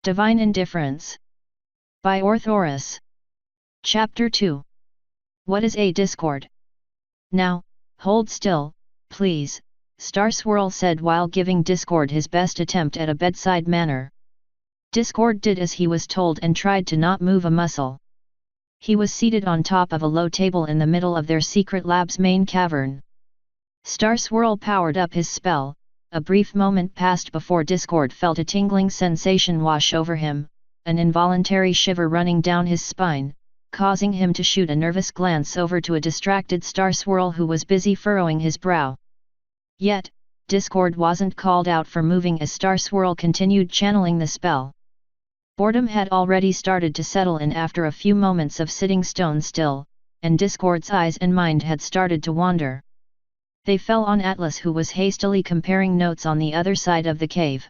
Divine Indifference. By Orthoris. Chapter 2. What is a discord? Now, hold still, please, Star Swirl said while giving Discord his best attempt at a bedside manner. Discord did as he was told and tried to not move a muscle. He was seated on top of a low table in the middle of their secret lab's main cavern. Star Swirl powered up his spell. A brief moment passed before Discord felt a tingling sensation wash over him, an involuntary shiver running down his spine, causing him to shoot a nervous glance over to a distracted Star Swirl who was busy furrowing his brow. Yet, Discord wasn't called out for moving as Star Swirl continued channeling the spell. Boredom had already started to settle in after a few moments of sitting stone still, and Discord's eyes and mind had started to wander. They fell on Atlas, who was hastily comparing notes on the other side of the cave.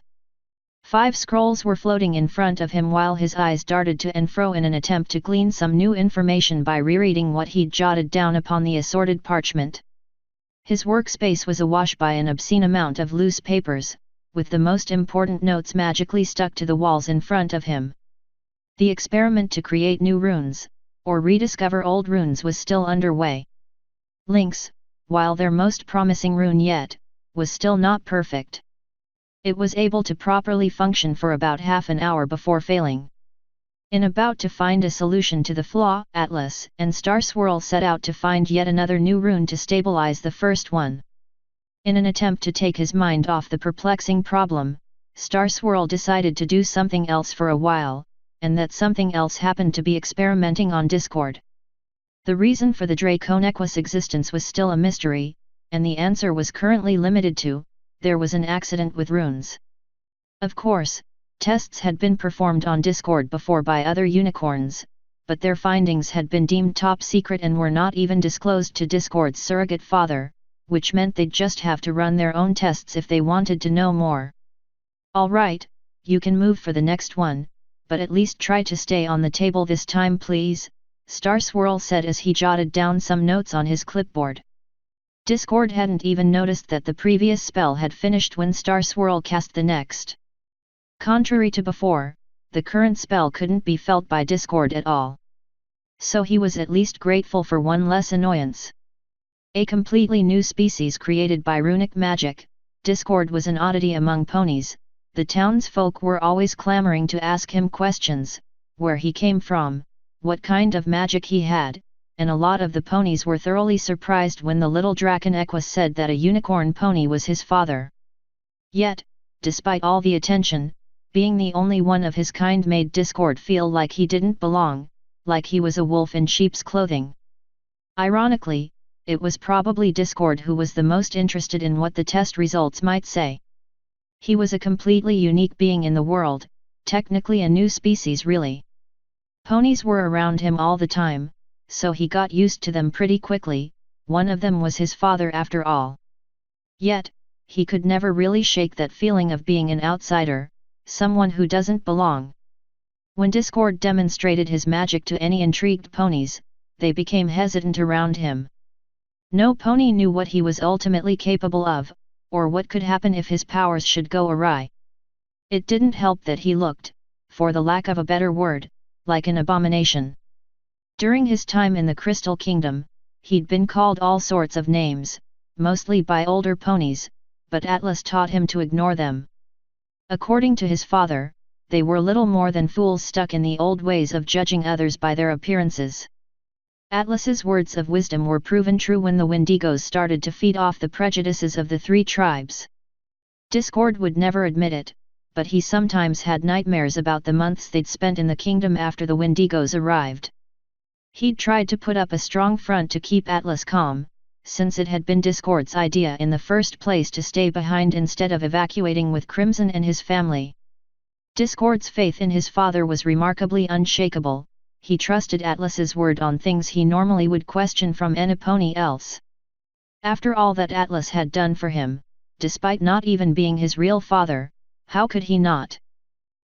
5 scrolls were floating in front of him while his eyes darted to and fro in an attempt to glean some new information by rereading what he'd jotted down upon the assorted parchment. His workspace was awash by an obscene amount of loose papers, with the most important notes magically stuck to the walls in front of him. The experiment to create new runes, or rediscover old runes, was still underway. Lynx, while their most promising rune yet, was still not perfect. It was able to properly function for about half an hour before failing. In about to find a solution to the flaw, Atlas and Star Swirl set out to find yet another new rune to stabilize the first one. In an attempt to take his mind off the perplexing problem, Star Swirl decided to do something else for a while, and that something else happened to be experimenting on Discord. The reason for the Draconequus existence was still a mystery, and the answer was currently limited to, there was an accident with runes. Of course, tests had been performed on Discord before by other unicorns, but their findings had been deemed top secret and were not even disclosed to Discord's surrogate father, which meant they'd just have to run their own tests if they wanted to know more. Alright, you can move for the next one, but at least try to stay on the table this time please, Star Swirl said as he jotted down some notes on his clipboard. Discord hadn't even noticed that the previous spell had finished when Star Swirl cast the next. Contrary to before, the current spell couldn't be felt by Discord at all. So he was at least grateful for one less annoyance. A completely new species created by runic magic, Discord was an oddity among ponies. The townsfolk were always clamoring to ask him questions, where he came from, what kind of magic he had, and a lot of the ponies were thoroughly surprised when the little Draconequus said that a unicorn pony was his father. Yet, despite all the attention, being the only one of his kind made Discord feel like he didn't belong, like he was a wolf in sheep's clothing. Ironically, it was probably Discord who was the most interested in what the test results might say. He was a completely unique being in the world, technically a new species really. Ponies were around him all the time, so he got used to them pretty quickly. One of them was his father after all. Yet, he could never really shake that feeling of being an outsider, someone who doesn't belong. When Discord demonstrated his magic to any intrigued ponies, they became hesitant around him. No pony knew what he was ultimately capable of, or what could happen if his powers should go awry. It didn't help that he looked, for the lack of a better word, like an abomination. During his time in the Crystal Kingdom, he'd been called all sorts of names, mostly by older ponies, but Atlas taught him to ignore them. According to his father, they were little more than fools stuck in the old ways of judging others by their appearances. Atlas's words of wisdom were proven true when the Wendigos started to feed off the prejudices of the 3 tribes. Discord would never admit it, but he sometimes had nightmares about the months they'd spent in the kingdom after the Wendigos arrived. He'd tried to put up a strong front to keep Atlas calm, since it had been Discord's idea in the first place to stay behind instead of evacuating with Crimson and his family. Discord's faith in his father was remarkably unshakable. He trusted Atlas's word on things he normally would question from any pony else. After all that Atlas had done for him, despite not even being his real father, how could he not?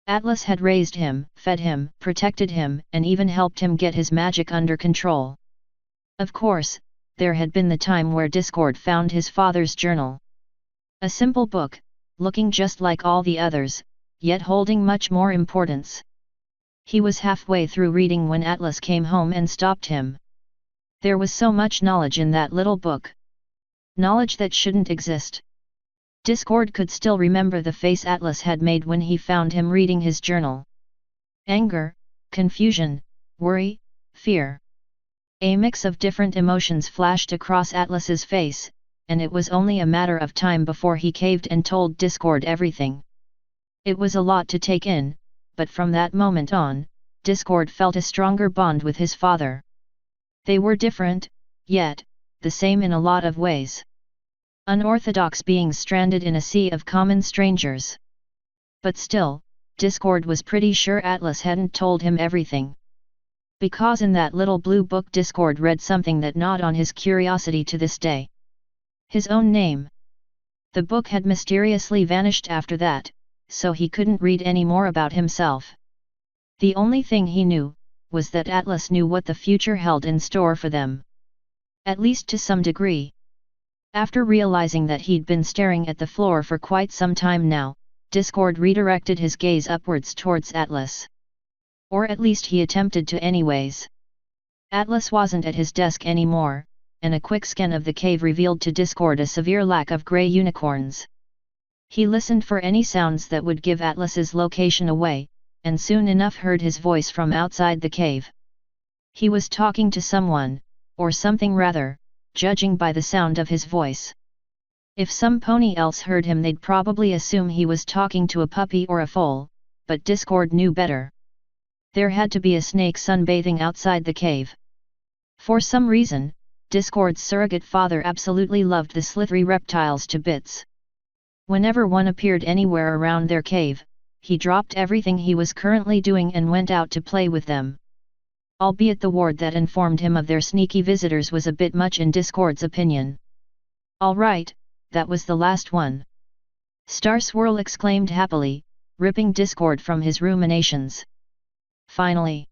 Atlas had raised him, fed him, protected him, and even helped him get his magic under control. Of course, there had been the time where Discord found his father's journal. A simple book, looking just like all the others, yet holding much more importance. He was halfway through reading when Atlas came home and stopped him. There was so much knowledge in that little book. Knowledge that shouldn't exist. Discord could still remember the face Atlas had made when he found him reading his journal. Anger, confusion, worry, fear. A mix of different emotions flashed across Atlas's face, and it was only a matter of time before he caved and told Discord everything. It was a lot to take in, but from that moment on, Discord felt a stronger bond with his father. They were different, yet, the same in a lot of ways. Unorthodox beings stranded in a sea of common strangers. But still, Discord was pretty sure Atlas hadn't told him everything. Because in that little blue book Discord read something that gnawed on his curiosity to this day. His own name. The book had mysteriously vanished after that, so he couldn't read any more about himself. The only thing he knew, was that Atlas knew what the future held in store for them. At least to some degree. After realizing that he'd been staring at the floor for quite some time now, Discord redirected his gaze upwards towards Atlas. Or at least he attempted to anyways. Atlas wasn't at his desk anymore, and a quick scan of the cave revealed to Discord a severe lack of grey unicorns. He listened for any sounds that would give Atlas's location away, and soon enough heard his voice from outside the cave. He was talking to someone, or something rather, judging by the sound of his voice. If some pony else heard him they'd probably assume he was talking to a puppy or a foal, but Discord knew better. There had to be a snake sunbathing outside the cave. For some reason, Discord's surrogate father absolutely loved the slithery reptiles to bits. Whenever one appeared anywhere around their cave, he dropped everything he was currently doing and went out to play with them. Albeit the word that informed him of their sneaky visitors was a bit much in Discord's opinion. "All right, that was the last one," Star Swirl exclaimed happily, ripping Discord from his ruminations. "Finally,"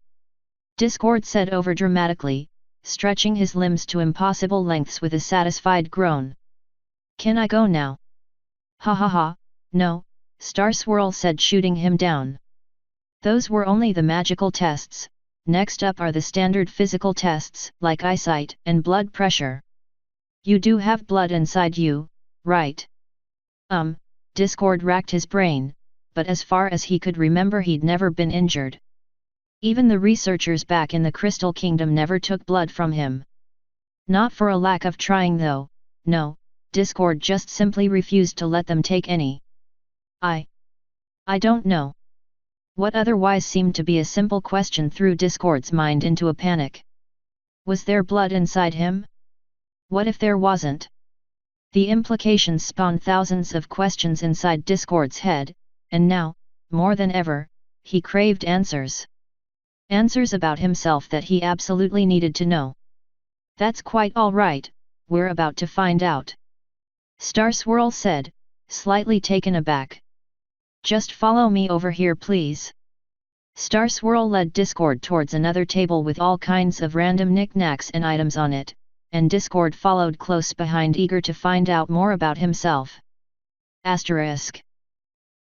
Discord said overdramatically, stretching his limbs to impossible lengths with a satisfied groan. "Can I go now?" "Ha ha ha, no," Star Swirl said, shooting him down. "Those were only the magical tests. Next up are the standard physical tests, like eyesight and blood pressure. You do have blood inside you, right?" Discord racked his brain, but as far as he could remember he'd never been injured. Even the researchers back in the Crystal Kingdom never took blood from him. Not for a lack of trying though, no, Discord just simply refused to let them take any. I don't know." What otherwise seemed to be a simple question threw Discord's mind into a panic. Was there blood inside him? What if there wasn't? The implications spawned thousands of questions inside Discord's head, and now, more than ever, he craved answers. Answers about himself that he absolutely needed to know. "That's quite all right, we're about to find out," Star Swirl said, slightly taken aback. "Just follow me over here please." Star Swirl led Discord towards another table with all kinds of random knickknacks and items on it, and Discord followed close behind, eager to find out more about himself. Asterisk.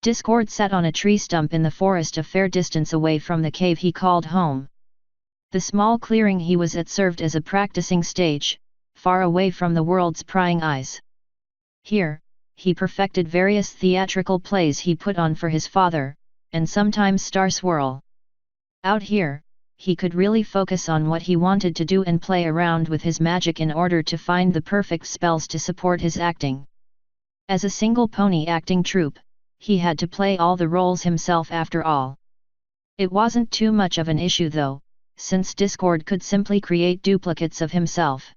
Discord sat on a tree stump in the forest a fair distance away from the cave he called home. The small clearing he was at served as a practicing stage, far away from the world's prying eyes. Here, he perfected various theatrical plays he put on for his father, and sometimes Star Swirl. Out here, he could really focus on what he wanted to do and play around with his magic in order to find the perfect spells to support his acting. As a single pony acting troupe, he had to play all the roles himself after all. It wasn't too much of an issue though, since Discord could simply create duplicates of himself.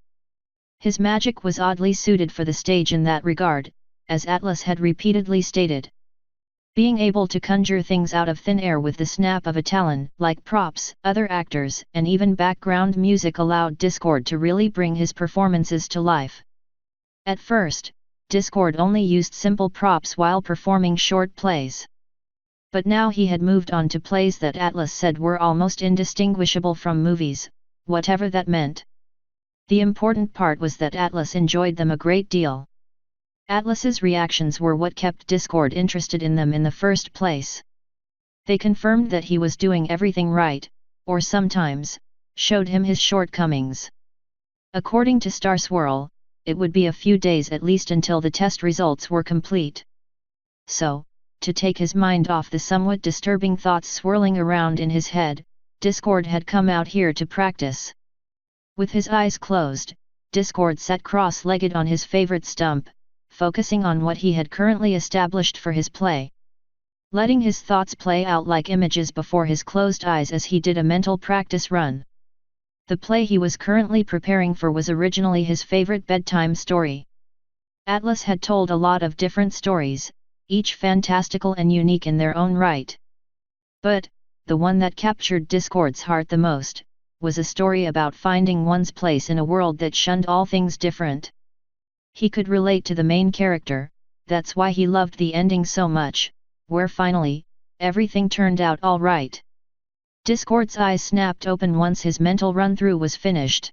His magic was oddly suited for the stage in that regard, as Atlas had repeatedly stated. Being able to conjure things out of thin air with the snap of a talon, like props, other actors, and even background music allowed Discord to really bring his performances to life. At first, Discord only used simple props while performing short plays. But now he had moved on to plays that Atlas said were almost indistinguishable from movies, whatever that meant. The important part was that Atlas enjoyed them a great deal. Atlas's reactions were what kept Discord interested in them in the first place. They confirmed that he was doing everything right, or sometimes, showed him his shortcomings. According to Star Swirl, it would be a few days at least until the test results were complete. So, to take his mind off the somewhat disturbing thoughts swirling around in his head, Discord had come out here to practice. With his eyes closed, Discord sat cross-legged on his favorite stump, focusing on what he had currently established for his play. Letting his thoughts play out like images before his closed eyes as he did a mental practice run. The play he was currently preparing for was originally his favorite bedtime story. Atlas had told a lot of different stories, each fantastical and unique in their own right. But, the one that captured Discord's heart the most, was a story about finding one's place in a world that shunned all things different. He could relate to the main character, that's why he loved the ending so much, where finally, everything turned out all right. Discord's eyes snapped open once his mental run-through was finished.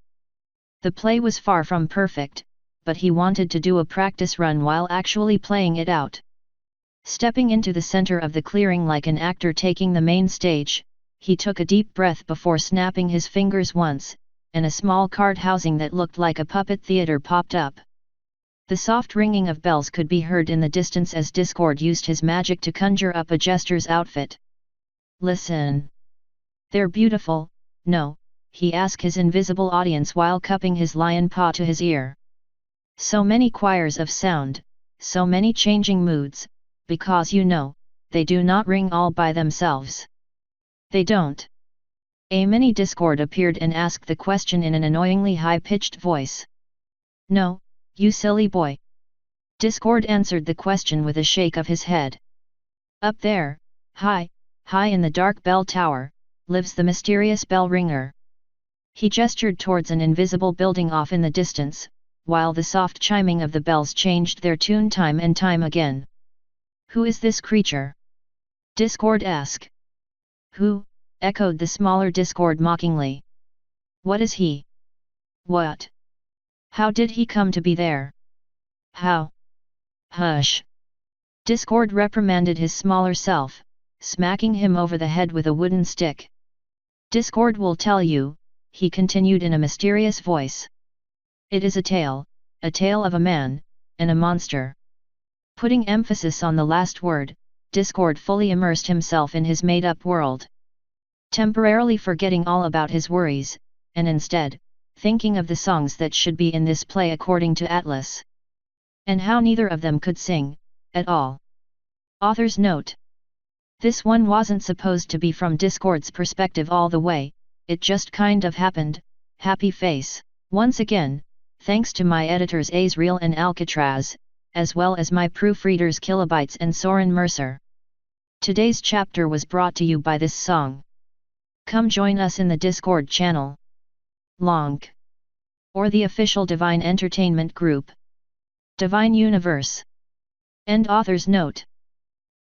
The play was far from perfect, but he wanted to do a practice run while actually playing it out. Stepping into the center of the clearing like an actor taking the main stage, he took a deep breath before snapping his fingers once, and a small card housing that looked like a puppet theater popped up. The soft ringing of bells could be heard in the distance as Discord used his magic to conjure up a jester's outfit. "Listen. They're beautiful, no?" he asked his invisible audience while cupping his lion paw to his ear. So many choirs of sound, so many changing moods, because they do not ring all by themselves. They don't. A mini Discord appeared and asked the question in an annoyingly high-pitched voice. "No, you silly boy." Discord answered the question with a shake of his head. "Up there, high in the dark bell tower, lives the mysterious bell ringer." He gestured towards an invisible building off in the distance, while the soft chiming of the bells changed their tune time and time again. "Who is this creature?" Discord asked. "Who?" echoed the smaller Discord mockingly. "What is he? What? How did he come to be there? How?" "Hush!" Discord reprimanded his smaller self, smacking him over the head with a wooden stick. "Discord will tell you," he continued in a mysterious voice. "It is a tale of a man, and a monster." Putting emphasis on the last word, Discord fully immersed himself in his made-up world. Temporarily forgetting all about his worries, and instead, thinking of the songs that should be in this play according to Atlas. And how neither of them could sing, at all. Author's note. This one wasn't supposed to be from Discord's perspective all the way, it just kind of happened, happy face. Once again, thanks to my editors Azriel and Alcatraz, as well as my proofreaders Kilobytes and Soren Mercer. Today's chapter was brought to you by this song. Come join us in the Discord channel. Lonk. Or the official Divine Entertainment Group. Divine Universe. End author's note.